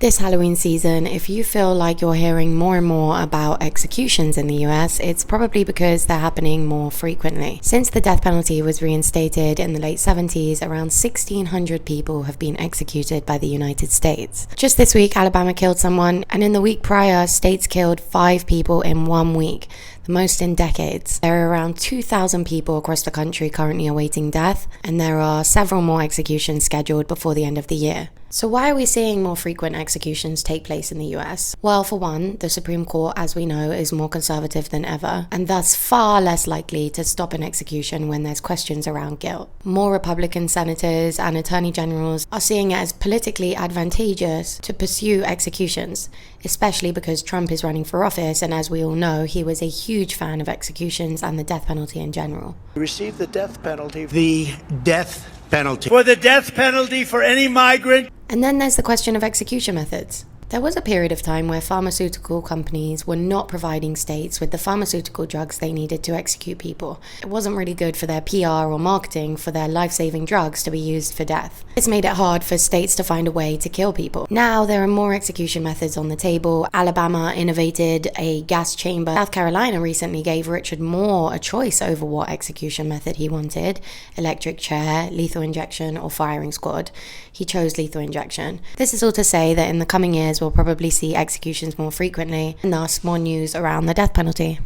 This Halloween season, if you feel like you're hearing more and more about executions in the US, it's probably because they're happening more frequently. Since the death penalty was reinstated in the late 70s, around 1,600 people have been executed by the United States. Just this week, Alabama killed someone, and in the week prior, states killed 5 people in 1 week, the most in decades. There are around 2,000 people across the country currently awaiting death, and there are several more executions scheduled before the end of the year. So why are we seeing more frequent executions take place in the US? Well, for one, the Supreme Court, as we know, is more conservative than ever, and thus far less likely to stop an execution when there's questions around guilt. More Republican senators and attorney generals are seeing it as politically advantageous to pursue executions, especially because Trump is running for office, and as we all know, he was a huge fan of executions and the death penalty in general. Receive the death penalty. The death penalty. For the death penalty for any migrant. And then there's the question of execution methods. There was a period of time where pharmaceutical companies were not providing states with the pharmaceutical drugs they needed to execute people. It wasn't really good for their PR or marketing for their life-saving drugs to be used for death. This made it hard for states to find a way to kill people. Now there are more execution methods on the table. Alabama innovated a gas chamber. South Carolina recently gave Richard Moore a choice over what execution method he wanted: electric chair, lethal injection, or firing squad. He chose lethal injection. This is all to say that in the coming years we'll probably see executions more frequently, and thus more news around the death penalty.